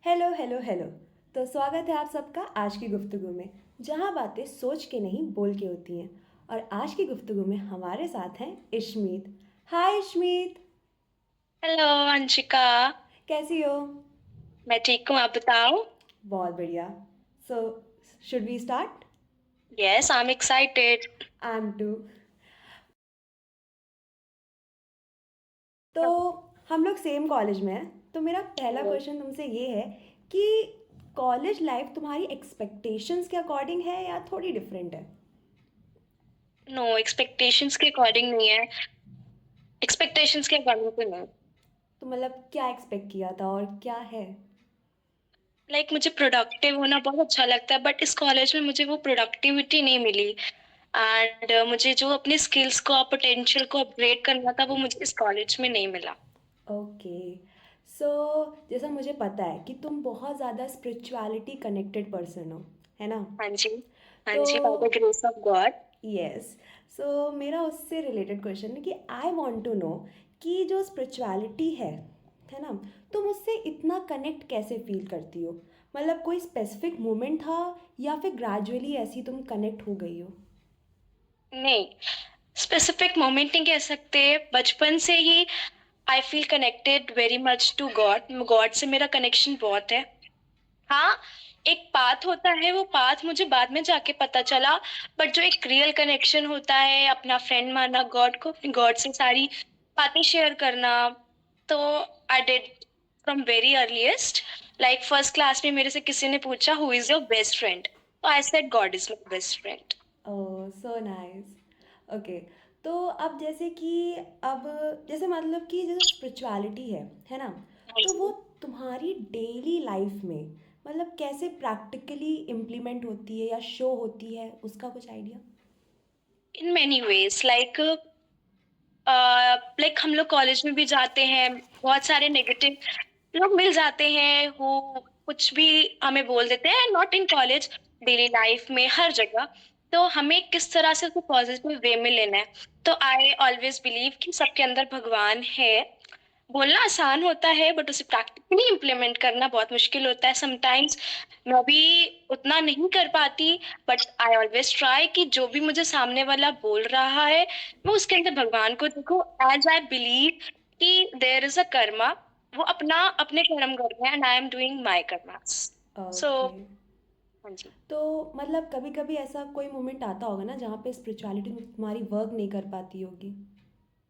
Hello hello hello. तो स्वागत है आप सबका आज की गुफ्तगू में, जहाँ बातें सोच के नहीं बोल के होती हैं। और आज की गुफ्तगू में हमारे साथ हैं इशमीत। हाय इशमीत। हेलो अंशिका। कैसी हो? मैं ठीक हूँ, आप बताओ। बहुत बढ़िया। So should we start? Yes, I am excited. I am too. तो हम लोग सेम कॉलेज में हैं, तो मेरा पहला क्वेश्चन तुमसे ये है कि कॉलेज लाइफ तुम्हारी एक्सपेक्टेशंस के अकॉर्डिंग है या थोड़ी डिफरेंट है? नो, एक्सपेक्टेशंस के अकॉर्डिंग नहीं है। एक्सपेक्टेशंस के अकॉर्डिंग तो नहीं। तो मतलब क्या एक्सपेक्ट किया था और क्या है? मुझे प्रोडक्टिव होना बहुत अच्छा लगता है, बट इस कॉलेज में मुझे वो प्रोडक्टिविटी नहीं मिली। एंड मुझे जो अपने स्किल्स को, पोटेंशियल को अपग्रेड करना था, वो मुझे इस कॉलेज में नहीं मिला। ओके। सो जैसा मुझे पता है कि तुम बहुत ज़्यादा स्पिरिचुअलिटी कनेक्टेड पर्सन हो, है ना? हाँ जी। हाँ तो जी, by the grace of God. Yes. So मेरा उससे रिलेटेड क्वेश्चन है कि आई वांट टू नो कि जो स्पिरिचुअलिटी है ना, तुम उससे इतना कनेक्ट कैसे फील करती हो? मतलब कोई स्पेसिफिक मोमेंट था या फिर ग्रेजुअली ऐसी तुम कनेक्ट हो गई हो? नहीं, स्पेसिफिक मोमेंट नहीं कह सकते। बचपन से ही I feel connected very much to God. God से मेरा कनेक्शन बहुत है। हाँ, एक पाथ होता है, वो पाथ मुझे बाद में जाके पता चला। बट जो एक रियल कनेक्शन होता है, अपना फ्रेंड मानना गॉड को, गॉड से सारी बातें शेयर करना, तो I did from very earliest. Like first class में मेरे से किसी ने पूछा who is your best friend, तो I said God is my best friend. Oh so nice. Okay. तो अब जैसे कि अब जैसे मतलब कि जो स्पिरिचुअलिटी है ना, तो वो तुम्हारी डेली लाइफ में मतलब कैसे प्रैक्टिकली इम्प्लीमेंट होती है या शो होती है, उसका कुछ idea? In many ways, like हम लोग कॉलेज में भी जाते हैं, बहुत सारे नेगेटिव लोग मिल जाते हैं, वो कुछ भी हमें बोल देते हैं। Not in college, daily life में हर जगह। तो हमें किस तरह से उसको पॉजिटिव वे में लेना है। तो आई ऑलवेज बिलीव कि सबके अंदर भगवान है। बोलना आसान होता है, बट उसे प्रैक्टिकली इम्प्लीमेंट करना बहुत मुश्किल होता है समटाइम्स। मैं भी उतना नहीं कर पाती, बट आई ऑलवेज ट्राई कि जो भी मुझे सामने वाला बोल रहा है, मैं उसके अंदर भगवान को देखूं। एज आई बिलीव कि देयर इज अ कर्मा, वो अपना अपने कर्म कर रहे हैं and I am doing my karmas. So okay. हाँ जी। तो मतलब कभी कभी ऐसा कोई मोमेंट आता होगा ना जहाँ पे स्पिरिचुअलिटी तुम्हारी वर्क नहीं कर पाती होगी?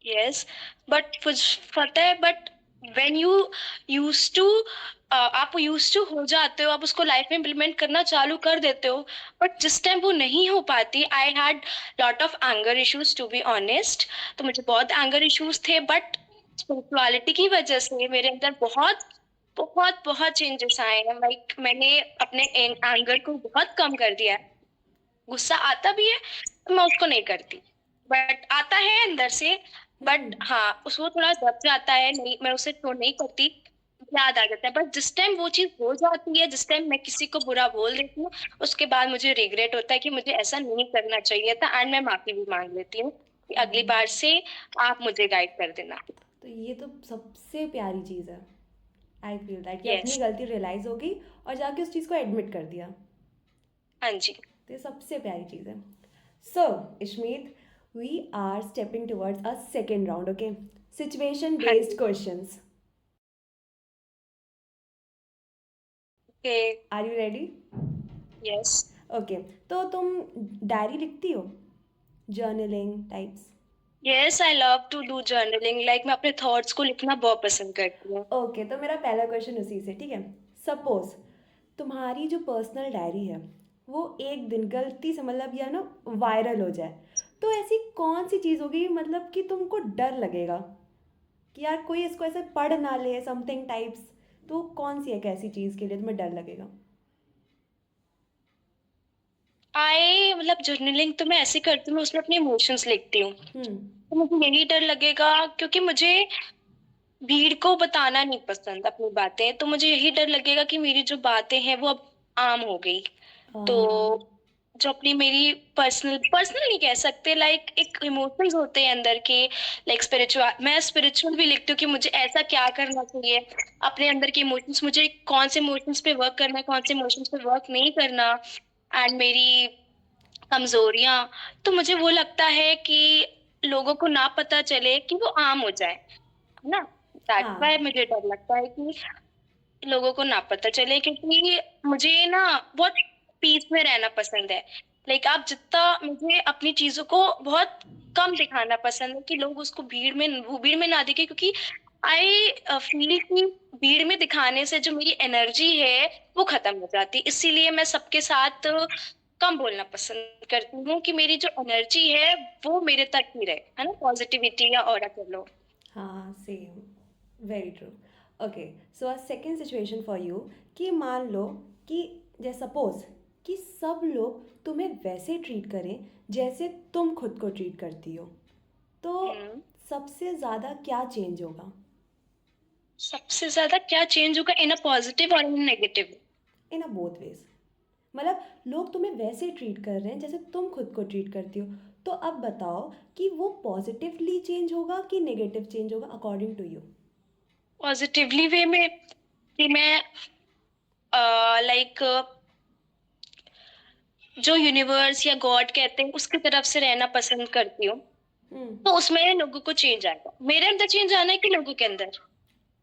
यस, बट कुछ पता है, but when you use to आप यूज टू हो जाते हो, आप उसको लाइफ में इम्प्लीमेंट करना चालू कर देते हो। बट जिस टाइम वो नहीं हो पाती, I had lot of anger issues to be honest. तो मुझे बहुत एंगर इश्यूज थे, बट स्पिरिचुअलिटी की वजह से मेरे अंदर बहुत बहुत बहुत चेंजेस आए हैं। लाइक मैंने अपने एंगर को बहुत कम कर दिया है। गुस्सा आता भी है तो मैं उसको नहीं करती, बट आता है अंदर से। बट हम्म। हाँ, उसको थोड़ा दब जाता है, नहीं मैं उसे तो नहीं करती, याद आ जाता है। बट जिस टाइम वो चीज हो जाती है, जिस टाइम मैं किसी को बुरा बोल देती हूँ, उसके बाद मुझे रिग्रेट होता है कि मुझे ऐसा नहीं करना चाहिए था, एंड मैं माफी भी मांग लेती हूँ कि अगली बार से आप मुझे गाइड कर देना। तो ये तो सबसे प्यारी चीज़ है। आई फील दैट कि अपनी यस। गलती रियलाइज़ हो गई और जाके उस चीज़ को एडमिट कर दिया। हाँ जी। तो ये सबसे प्यारी चीज़ है। So Ishmeet, we are stepping towards a second round. Okay, situation हाँ बेस्ड जी। Questions. Okay. Are you ready? Yes. Okay. तो तुम डायरी लिखती हो, journaling types? Yes, I love to do journaling. Like मैं अपने थॉट्स को लिखना बहुत पसंद करती हूँ। ओके, तो मेरा पहला क्वेश्चन उसी से, ठीक है। सपोज तुम्हारी जो पर्सनल डायरी है वो एक दिन गलती से मतलब या ना वायरल हो जाए, तो ऐसी कौन सी चीज़ होगी मतलब कि तुमको डर लगेगा कि यार कोई इसको ऐसे पढ़ ना ले, समथिंग टाइप्स? तो कौन सी एक ऐसी चीज़ के लिए तुम्हें डर लगेगा? मतलब जर्नलिंग तो मैं ऐसे करती हूँ, मैं उसमें अपने इमोशंस लिखती हूँ। हम्म। तो मुझे यही डर लगेगा, क्योंकि मुझे भीड़ को बताना नहीं पसंद अपनी बातें। तो मुझे यही डर लगेगा कि मेरी जो बातें हैं वो अब आम हो गई। तो हाँ। जो अपनी मेरी पर्सनल पर्सनल नहीं कह सकते, लाइक एक इमोशंस होते हैं अंदर के, लाइक स्पिरिचुअल, मैं स्पिरिचुअल भी लिखती हूँ कि मुझे ऐसा क्या करना चाहिए, अपने अंदर के इमोशंस, मुझे कौन से इमोशंस पे वर्क करना है, कौन से इमोशंस पे वर्क नहीं करना, एंड मेरी कमजोरियां। तो मुझे वो लगता है कि लोगों को ना पता चले कि वो आम हो जाए, है ना। दैट्स व्हाई हाँ। मुझे डर लगता है कि लोगों को ना पता चले, क्योंकि मुझे ना बहुत पीस में रहना पसंद है। लाइक आप जितना, मुझे अपनी चीजों को बहुत कम दिखाना पसंद है, कि लोग उसको भीड़ में, वो भीड़ में ना दिखे, क्योंकि आई फील कि भीड़ में दिखाने से जो मेरी एनर्जी है वो खत्म हो जाती है। इसीलिए मैं सबके साथ कम बोलना पसंद करती हूँ, कि मेरी जो एनर्जी है वो मेरे तक ही रहे, है ना, पॉजिटिविटी या ऑरा कह लो। हाँ, same, very true. Okay, so a second situation for you, कि मान लो कि जैसे सपोज कि सब लोग तुम्हें वैसे ट्रीट करें जैसे तुम खुद को ट्रीट करती हो, तो हम्म। सबसे ज़्यादा क्या चेंज होगा? सबसे ज्यादा क्या चेंज होगा, इन अ पॉजिटिव और in negative? In a both ways, मतलब लोग तुम्हें वैसे ट्रीट कर रहे हैं जैसे तुम खुद को ट्रीट करती हो, तो अब बताओ कि वो पॉजिटिवली चेंज होगा कि नेगेटिव चेंज होगा अकॉर्डिंग टू यू? पॉजिटिवली वे में, कि मैं लाइक जो यूनिवर्स या गॉड कहते हैं उसकी तरफ से रहना पसंद करती हूँ। हम्म। तो उसमें लोगों को चेंज आएगा, मेरे अंदर चेंज आना है कि लोगों के अंदर?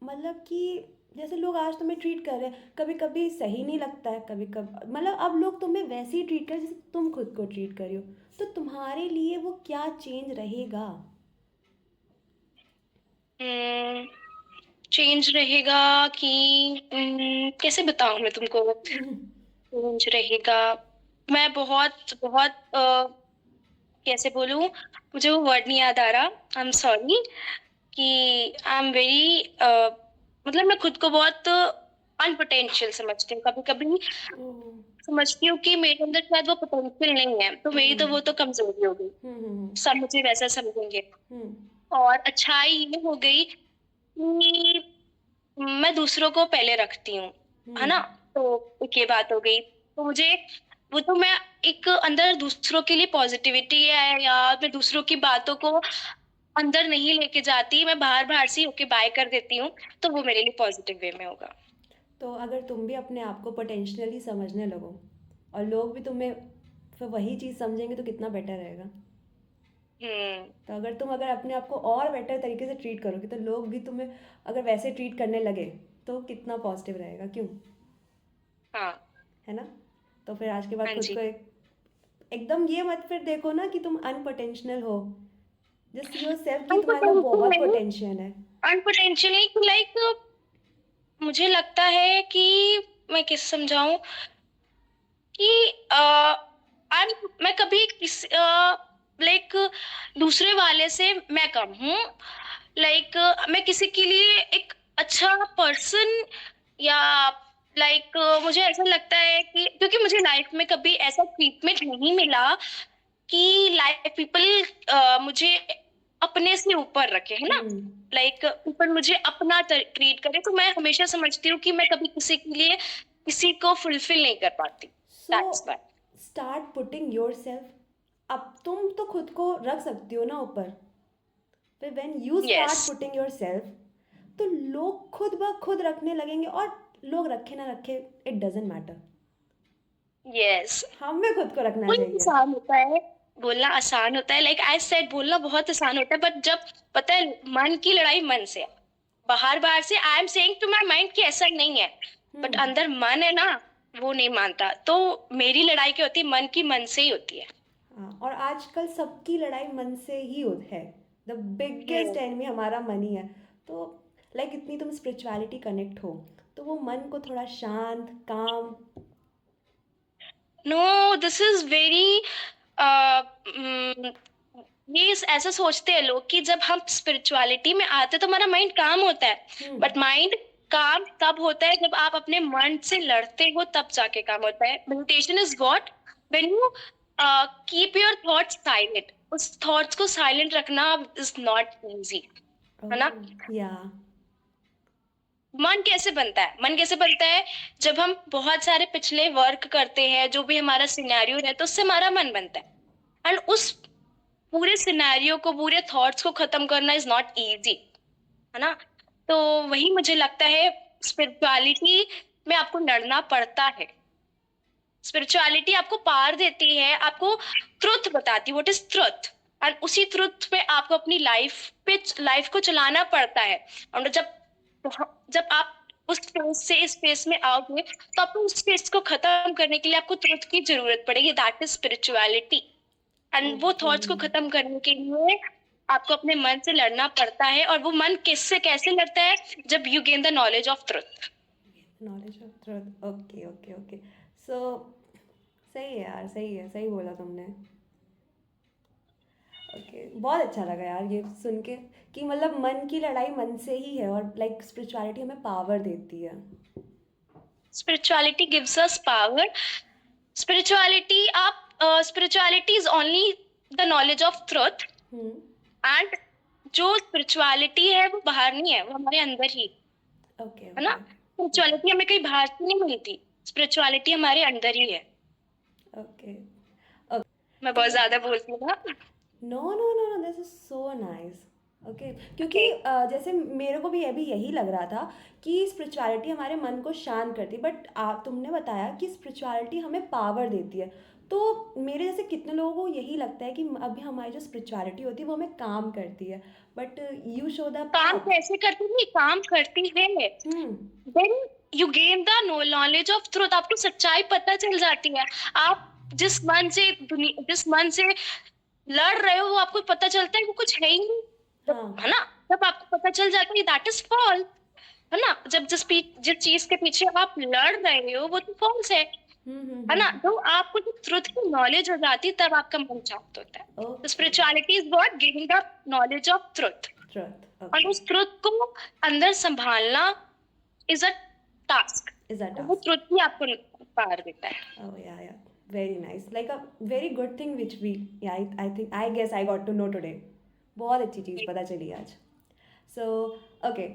मतलब कि जैसे लोग आज तुम्हें ट्रीट कर रहे हैं, कभी कभी सही नहीं लगता है, कभी कभी मतलब अब लोग तुम्हें वैसे ही ट्रीट कर जैसे तुम खुद को ट्रीट कर रही हो, तो तुम्हारे लिए वो क्या चेंज रहेगा? चेंज रहेगा कि कैसे बताऊं मैं तुमको, चेंज रहेगा, मैं बहुत बहुत कैसे बोलूं, मुझे वो वर्ड नहीं याद आ रहा, आई एम सॉरी, कि आई एम वेरी, मतलब मैं खुद को बहुत अनपोटेंशियल समझती हूँ कभी कभी। ओह। समझती हूँ कि मेरे अंदर शायद वो पोटेंशियल नहीं है, तो मेरी तो हम्म। वो तो कमजोरी हो गई, हम्म। सब मुझे वैसा समझेंगे। हम्म। और अच्छाई ये हो गई कि मैं दूसरों को पहले रखती हूँ, है हम्म। ना। तो एक ये बात हो गई, तो मुझे वो, तो मैं एक अंदर दूसरों के लिए पॉजिटिविटी है, या मैं दूसरों की बातों को अंदर नहीं लेके जाती, मैं बाहर बाहर से होके बाय कर देती हूँ, तो वो मेरे लिए पॉजिटिव वे में होगा। तो अगर तुम भी अपने आप को पोटेंशियली समझने लगो और लोग भी तुम्हें फिर वही चीज़ समझेंगे, तो कितना बेटर रहेगा। हम्म। तो अगर तुम अगर अपने आप को और बेटर तरीके से ट्रीट करोगे, तो लोग भी तुम्हें अगर वैसे ट्रीट करने लगे, तो कितना पॉजिटिव रहेगा, क्यों? हाँ। है ना? तो फिर आज के बाद हाँ खुद को जी। एकदम ये मत फिर देखो ना कि तुम अनपोटेंशियल हो। जस्ट सी योर सेल्फ कि तुम्हारे अंदर अनपोटेंशियल बहुत नहीं, पोटेंशियल है। अनपोटेंशियल नहीं, लाइक मुझे लगता है कि, मैं कैसे समझाऊं, कि मैं कभी किस लाइक दूसरे वाले से मैं कम हूँ, लाइक मैं किसी के लिए एक अच्छा पर्सन, या लाइक मुझे ऐसा लगता है कि, क्योंकि मुझे लाइफ में कभी ऐसा ट्रीटमेंट नहीं मिला कि लाइफ पीपल मुझे अपने से ऊपर रखे, है ना, हम्म। लाइक पीपल मुझे अपना ट्रीट करे, तो मैं हमेशा समझती हूँ कि मैं कभी किसी के लिए किसी को फुलफिल नहीं कर पाती। So that's why. Start putting your self. अब तुम तो खुद को रख सकती हो ना ऊपर, फिर when you yes. Start putting your self, तो लोग खुद ब खुद रखने लगेंगे, और लोग रखे ना रखे, इट डजेंट मैटर। यस। हमें खुद को रखना बोलना चाहिए। आसान होता है, बोलना आसान होता है, लाइक आई सेड, बोलना बहुत आसान होता है, बट जब पता है, मन की लड़ाई मन से है। बाहर बाहर से I am saying to my mind कि ऐसा नहीं है, बट हम्म। अंदर मन है ना, वो नहीं मानता। तो मेरी लड़ाई क्या होती है, मन की मन से ही होती है। हाँ, और आजकल सबकी लड़ाई मन से ही है। The biggest hmm. एनिमी हमारा मन ही है। तो लाइक इतनी तुम स्पिरिचुअलिटी कनेक्ट हो, तो वो मन को थोड़ा शांत, काम। नो, दिस इज वेरी, ये ऐसा सोचते हैं लोग कि जब हम स्पिरिचुअलिटी में आते हैं तो हमारा माइंड काम होता है, हम्म। बट माइंड काम तब होता है जब आप अपने मन से लड़ते हो, तब जाके काम होता है। Meditation is what, when you keep your thoughts silent, उस थॉट्स को साइलेंट रखना इज नॉट इजी, है ना। ओह या। मन कैसे बनता है? मन कैसे बनता है? जब हम बहुत सारे पिछले वर्क करते हैं, जो भी हमारा सिनेरियो रहता है, उससे हमारा मन बनता है। एंड उस पूरे सिनेरियो को, पूरे थॉट्स को खत्म करना इज नॉट इजी, है ना? तो वही मुझे लगता है, स्पिरिचुअलिटी में आपको लड़ना पड़ता है। स्पिरिचुअलिटी आपको पार देती है, आपको ट्रुथ बताती है, व्हाट इज ट्रुथ। और उसी ट्रुथ पे आपको अपनी लाइफ को चलाना पड़ता है। और जब आप उस फेस से इस फेस में आओगे, तो आपको उस फेस को खत्म करने के लिए आपको ट्रुथ की जरूरत पड़ेगी, दैट इज स्पिरिचुअलिटी। एंड वो ओके। थॉट्स को खत्म करने के लिए आपको अपने मन से लड़ना पड़ता है। और वो मन किससे कैसे लड़ता है? जब you gain the knowledge of truth. Knowledge of truth. Okay okay okay. So सही है यार, सही है, सही बोला तुमने। ओके, बहुत अच्छा लगा यार ये सुन के कि मतलब मन की लड़ाई मन से ही है, और लाइक स्पिरिचुअलिटी हमें पावर देती है। Spirituality gives us power. Spirituality is only the knowledge of truth. Hmm. And जो स्पिरिचुअलिटी है वो बाहर नहीं है, वो हमारे अंदर ही ओके है ना? ओके। या। स्पिरिचुअलिटी हमें कहीं बाहर से नहीं मिलती, स्पिरिचुअलिटी हमारे अंदर ही है। ओके। मैं तो बहुत ज्यादा बोलती हूँ ना। No no no no, this is so nice. Okay, क्योंकि ओके। जैसे मेरे को भी अभी यही लग रहा था कि स्पिरिचुअलिटी हमारे मन को शांत करती, बट आप तुमने बताया कि स्पिरिचुअलिटी हमें पावर देती है। तो मेरे जैसे कितने लोगों को यही लगता है कि अभी हमारी जो स्पिरिचुअलिटी होती है वो हमें काम करती है, बट यू शो द काम पाथ। कैसे करती है? काम करती है। Hmm. Then you gain the knowledge of truth, आपको सच्चाई पता चल जाती है। आप जिस मन से लड़ रहे हो, वो आपको पता चलता है वो कुछ है ही नहीं, हाँ। है ना? जब आपको पता चल जाता है दैट इज फॉल्स, है ना? जब जिस चीज के पीछे आप लड़ रहे हो वो तो फॉल्स है ना? हम्म। तो आपको जब ट्रुथ की नॉलेज हो जाती है, तब आपका मन शांत होता है। तो okay. Spirituality is what giving the knowledge of truth. Truth. और ओके। उस ट्रुथ को अंदर संभालना is a task. Is a वो टास्क। ट्रुथ ही आपको पार देता है। Oh yeah, yeah. Very nice. Like a very good thing which we, yeah, I think, I guess I got to know today. बहुत अच्छी चीज़ पता चली आज. So, okay.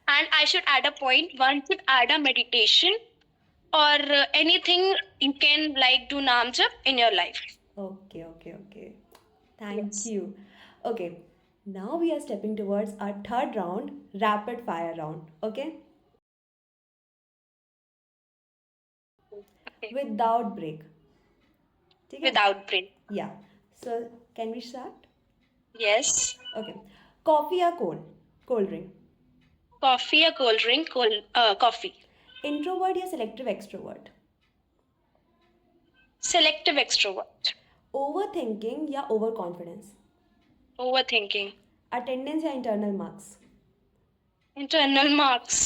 And I should add a point, one should add a meditation or anything you can like do naam jap in your life. Okay, okay, okay. Thank Yes. you. Okay. Now we are stepping towards our third round, rapid fire round. Okay? Okay. Without break. ठीक है? Without brain. Yeah. So, can we start? Yes. Okay. Coffee or cold? Cold drink. Coffee or cold drink? Coffee. Introvert या selective extrovert? Selective extrovert. Overthinking या overconfidence? Overthinking. Attendance या internal marks? Internal marks.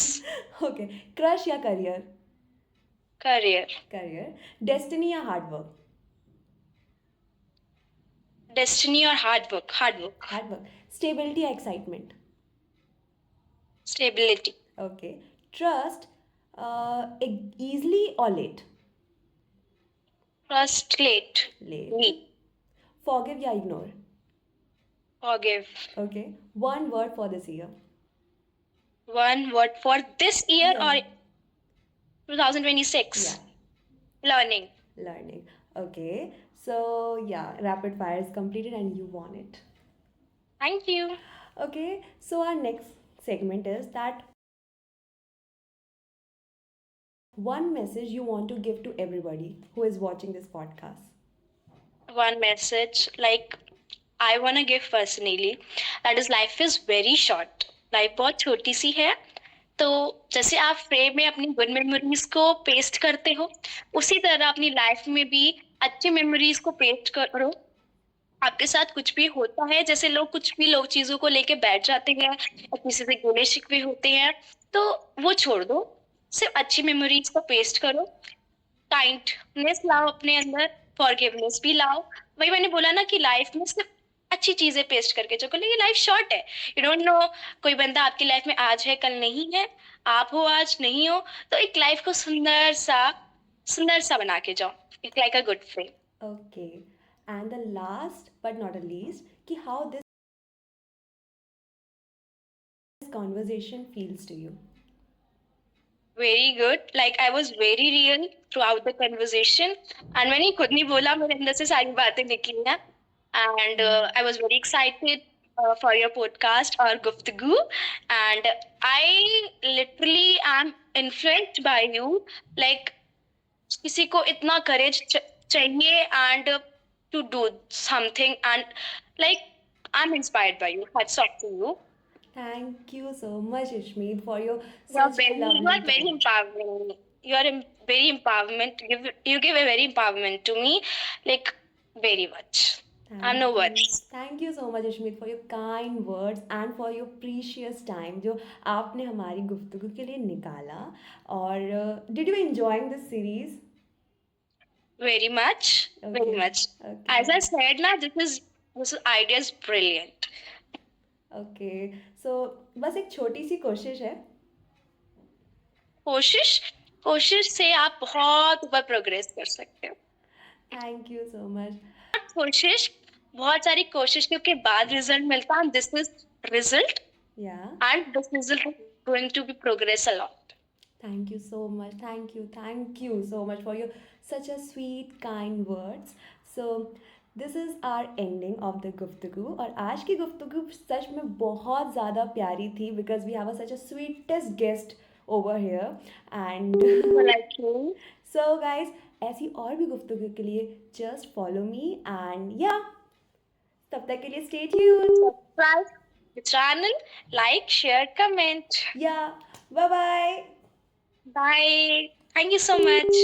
Okay. Crush या career? Career. Career. Destiny या hard work? Destiny or hard work? Hard work. Hard work. Stability या excitement? Stability. Okay. Trust easily or late? Trust late. Late. Me. Forgive या ignore? Forgive. Okay. One word for this year. One word for this year Yeah. or 2026? Yeah. Learning. Learning. Okay. So yeah, rapid fire is completed and you won it. Thank you. Okay. So our next segment is that one message you want to give to everybody who is watching this podcast. One message like I want to give personally, that is life is very short. Life बहुत छोटी सी है। तो जैसे आप frame में अपनी good memories को paste करते हो, उसी तरह अपनी लाइफ में भी अच्छी मेमोरीज को पेस्ट करो। आपके साथ कुछ भी होता है, जैसे कुछ भी लोग चीजों को लेके बैठ जाते हैं और किसी से गिले शिकवे होते हैं, तो वो छोड़ दो। सिर्फ अच्छी मेमोरीज को पेस्ट करो, काइंडनेस लाओ अपने अंदर, फॉरगिवनेस भी लाओ। वही मैंने बोला ना कि लाइफ में सिर्फ अच्छी चीजें पेस्ट करके चलो, ये लाइफ शॉर्ट है। यू डोंट नो, कोई बंदा आपकी लाइफ में आज है कल नहीं है, आप हो आज नहीं हो। तो एक लाइफ को सुंदर सा बना के जाओ, it's like a good frame. Okay. And the last but not the least, कि how this conversation feels to you. very good. Like I was very real throughout the conversation. And मैंने खुद नहीं बोला, मेरे अंदर से सारी बातें निकली हैं. And I was very excited for your podcast or Guftagoo. And I literally am influenced by you. Like किसी को इतना courage चाहिए and to do something, and like I'm inspired by you. Hats off to you. Thank you so much, Ishmeet, for your You are such very, you lovely are very time. empowering. You are very empowerment. You give a very empowerment to me, like very much. I'm no words. Thank you so much, Ishmeet, for your kind words and for your precious time जो आपने हमारी गुफ्तगू के लिए निकाला. और did you enjoying this series? Very much, very Okay. much. Okay. As I said, na, this idea is brilliant. Okay. So बस एक छोटी सी कोशिश है. कोशिश से आप बहुत ऊपर प्रोग्रेस कर सकते हो. Thank you so much. कोशिश, बहुत सारी कोशिशों के बाद रिजल्ट मिलता है. This is result, Yeah. and this result is going to be progress a lot. Thank you so much. Thank you so much for your such a sweet, kind words. So this is our ending of the गुफ्तगू. और आज की गुफ्तगू सच में बहुत ज़्यादा प्यारी थी because we have a, such a sweetest guest over here. And Like you. so guys, ऐसी और भी गुफ्तगू के लिए just follow me and yeah. तब तक के लिए stay tuned. Subscribe the channel, like, share, comment. Yeah. Bye bye. Bye. Thank you so much.